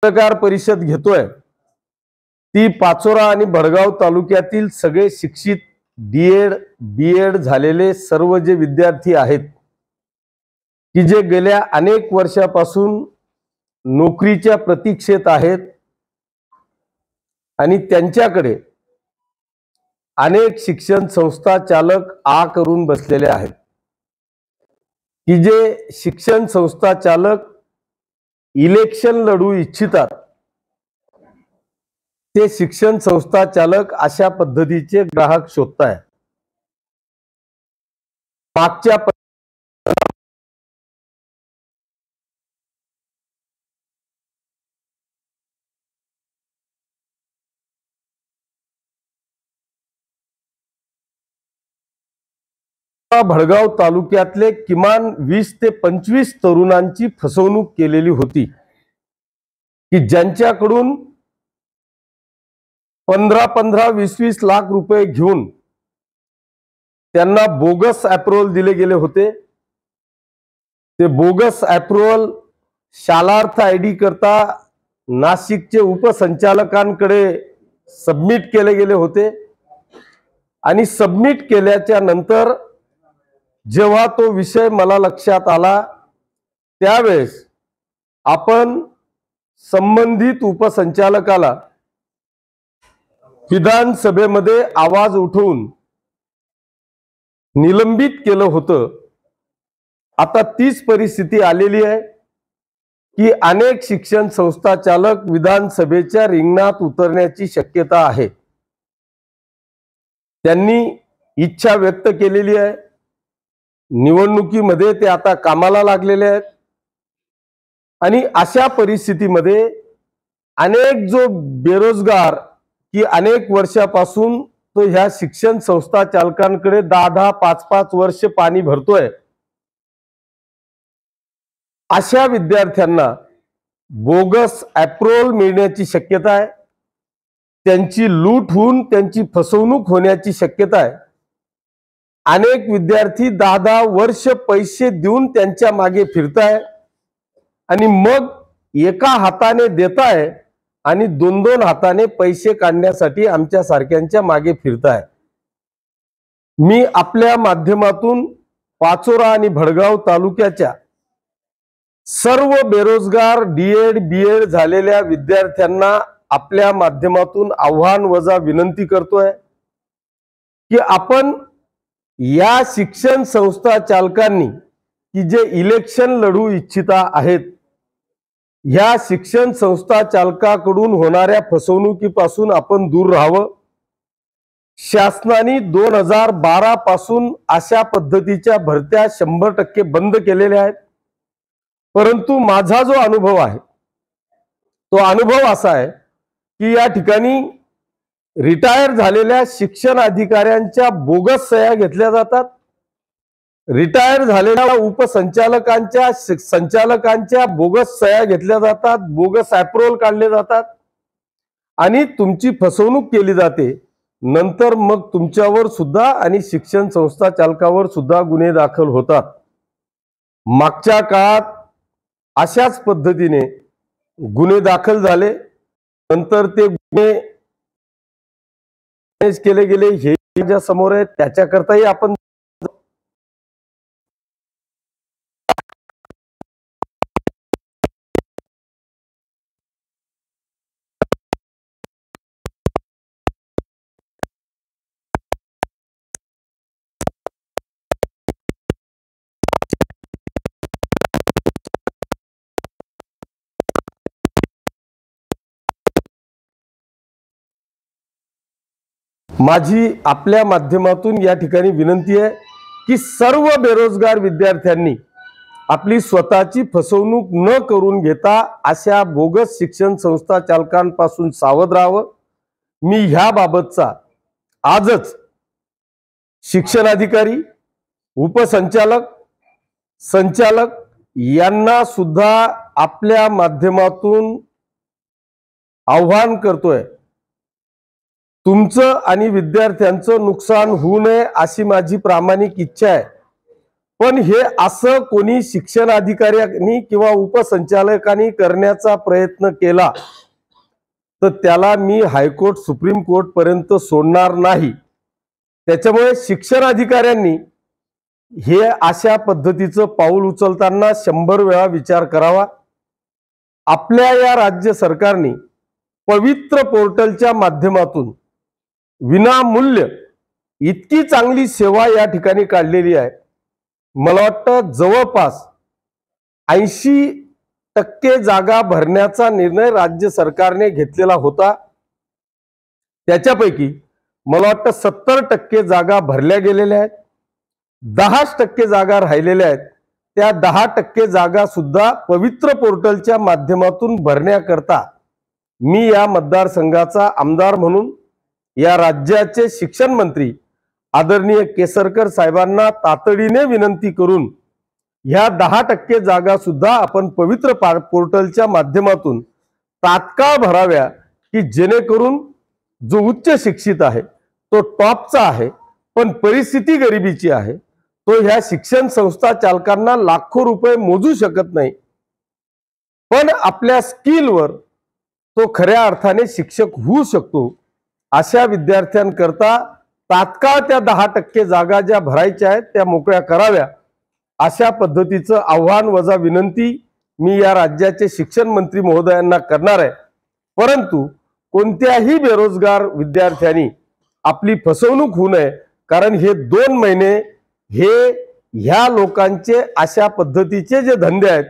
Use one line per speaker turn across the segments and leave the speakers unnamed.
पत्रकार परिषद घेतोय ती पाचोरा आणि भडगाव तालुक्यातील सगळे शिक्षित डीएड बीएड झालेले सर्व जे विद्यार्थी आहेत की जे गेल्या अनेक वर्षापासून नोकरीच्या प्रतीक्षेत आहेत आणि त्यांच्याकडे अनेक शिक्षण संस्था चालक करून बसलेले आहेत की जे शिक्षण संस्था चालक इलेक्शन लढू इच्छितात ते शिक्षण संस्था चालक अशा पद्धतीचे ग्राहक शोधताय। मागच्या भडगाव तालुक्यातले किमान 20 ते 25 तरुणांची फसवणूक केलेली होती की ज्यांच्याकडून 15-20 लाख रुपये घेऊन त्यांना बोगस अप्रूव्हल दिले गेले होते। ते बोगस अप्रूव्हल शालार्थ आयडी करता नाशिकचे उपसंचालकांकडे सबमिट केले गेले होते आणि सबमिट केल्याच्या नंतर जेव्हा तो विषय मला लक्षात आला त्यावेळेस आपण संबंधित उपसंचालकाला विधानसभेमध्ये आवाज उठवून निलंबित केलं होतं। आता तीच परिस्थिती आलेली आहे की अनेक शिक्षण संस्था चालक विधानसभेच्या रिंगणात उतरण्याची शक्यता आहे। त्यांनी इच्छा व्यक्त केलेली आहे, निवडणुकीमध्ये ते आता कामाला लागलेले आहेत आणि अशा परिस्थितीमध्ये अनेक जो बेरोजगार की अनेक वर्षापासून तो ह्या शिक्षण संस्था चालकांकडे 10-10, 5-5 वर्ष पाणी भरतोय, अशा विद्यार्थ्यांना बोगस अप्रूव्हल मिळण्याची शक्यता आहे, त्यांची लूट होऊन त्यांची फसवणूक होण्याची शक्यता आहे। अनेक विद्यार्थी 10-10 वर्ष पैसे देऊन त्यांच्या मागे फिरताय आणि मग एका हाताने देताय आणि 2-2 हाताने पैसे काढण्यासाठी आमच्या सारख्यांच्या मागे फिरताय। मी आपल्या माध्यमातून पाचोरा आणि भडगाव तालुक्याच्या सर्व बेरोजगार डीएड बीएड झालेल्या विद्यार्थ्यांना आपल्या माध्यमातून आव्हान वजा विनंती करतोय की आपण या शिक्षण संस्था चालकांनी की जे इलेक्शन लढू इच्छिता आहेत या शिक्षण संस्था चालकाकडून होणाऱ्या फसवणुकीपासून आपण दूर राहावं। शासनाने 2012 पासून अशा पद्धतीच्या भरत्या 100% बंद केलेल्या आहेत, परंतु माझा जो अनुभव आहे तो अनुभव असा आहे की या ठिकाणी रिटायर झालेल्या शिक्षण अधिकाऱ्यांच्या बोगस सह्या घेतल्या जातात, रिटायर झालेल्या उपसंचालकांच्या संचालकांच्या बोगस सह्या घेतल्या जातात, बोगस अप्रूव्हल काढले जातात आणि तुमची फसवणूक केली जाते। नंतर मग तुमच्यावर सुद्धा आणि शिक्षण संस्था चालकावर सुद्धा गुन्हे दाखल होतात। मागच्या काळात अशाच पद्धतीने गुन्हे दाखल झाले, नंतर ते गुन्हे केले गेले हे ज्या समोर आहे त्याच्याकरताही आपण माझी आपल्या माध्यमातून या ठिकाणी विनंती आहे की सर्व बेरोजगार विद्यार्थ्यांनी आपली स्वतःची फसवणूक न करून घेता अशा बोगस शिक्षण संस्था चालकांपासून सावध राहावं। मी ह्या बाबतचा आजच शिक्षण अधिकारी, उपसंचालक, संचालक यांना सुद्धा आपल्या माध्यमातून आव्हान करतोय, तुमचं आणि विद्यार्थ्यांचं नुकसान होऊ नये अशी माझी प्रामाणिक इच्छा आहे। पण हे असं कोणी शिक्षण अधिकाऱ्यांनी किंवा उपसंचालकांनी करण्याचा प्रयत्न केला तर त्याला मी हायकोर्ट सुप्रीम कोर्ट पर्यंत सोडणार नाही। त्याच्यामुळे शिक्षण अधिकाऱ्यांनी हे अशा पद्धतीचं पाऊल उचलताना 100 वेळा विचार करावा। आपल्या या राज्य सरकारने पवित्र पोर्टलच्या माध्यमातून विनामूल्य इतकी चांगली सेवा या ठिकाणी काढलेली आहे। मला वाटतं जवळपास 80% जागा भरण्याचा निर्णय राज्य सरकारने घेतलेला होता। त्याच्यापैकी मला वाटतं 70% जागा भरल्या गेलेल्या आहेत, 10% जागा राहिलेल्या आहेत। त्या 10% जागा सुद्धा पवित्र पोर्टलच्या माध्यमातून भरण्याकरता मी या मतदारसंघाचा आमदार म्हणून या राज्याचे शिक्षण मंत्री आदरणीय केसरकर साहेबांना तातडीने विनंती करून ह्या 10% जागा सुद्धा आपण पवित्र पोर्टलच्या माध्यमातून तात्काळ भराव्या, की जेणेकरून जो उच्च शिक्षित आहे तो टॉपचा आहे पण परिस्थिती गरिबीची आहे, तो ह्या शिक्षण संस्था चालकांना लाखो रुपये मोजू शकत नाही, पण आपल्या स्किलवर तो खऱ्या अर्थाने शिक्षक होऊ शकतो। अशा विद्यार्थ्यांकरता तात्काळ त्या 10% जागा ज्या भरायच्या आहेत त्या मोकळ्या कराव्या, अशा पद्धतीचं आव्हान वजा विनंती मी या राज्याचे शिक्षण मंत्री महोदयांना करणार आहे। परंतु कोणत्याही बेरोजगार विद्यार्थ्यांनी आपली फसवणूक होऊ नये, कारण हे 2 महिने हे ह्या लोकांचे अशा पद्धतीचे जे धंदे आहेत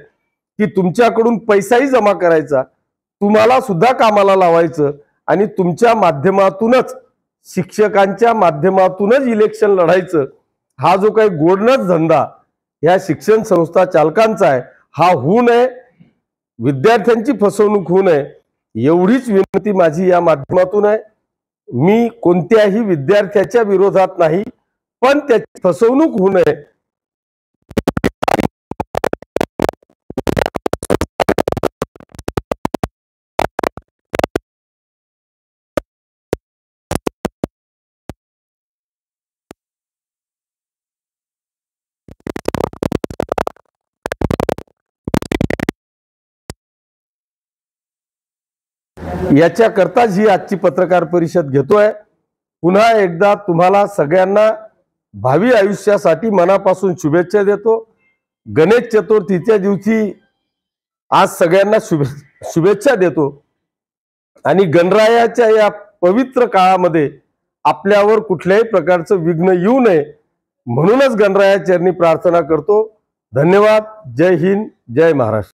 की तुमच्याकडून पैसाही जमा करायचा, तुम्हाला सुद्धा कामाला लावायचं आणि तुमच्या माध्यमातूनच शिक्षकांच्या माध्यमातूनच इलेक्शन लढायचं, हा जो काही गोडनच धंदा या शिक्षण संस्था चालकांचा आहे हा होऊ नये, विद्यार्थ्यांची फसवणूक होऊ नये एवढीच विनंती माझी या माध्यमातून आहे। मी कोणत्याही विद्यार्थ्याच्या विरोधात नाही, पण त्याची फसवणूक होऊ नये याच्याकरताच ही आजची पत्रकार परिषद घेतोय। पुन्हा एकदा तुम्हाला सगळ्यांना भावी आयुष्यासाठी मनापासून शुभेच्छा देतो। गणेश चतुर्थीच्या दिवशी आज सगळ्यांना शुभेच्छा देतो आणि गणरायाच्या या पवित्र काळामध्ये आपल्यावर कुठल्याही प्रकारचं विघ्न येऊ नये म्हणूनच गणराया चरणी प्रार्थना करतो। धन्यवाद। जय हिंद, जय महाराष्ट्र।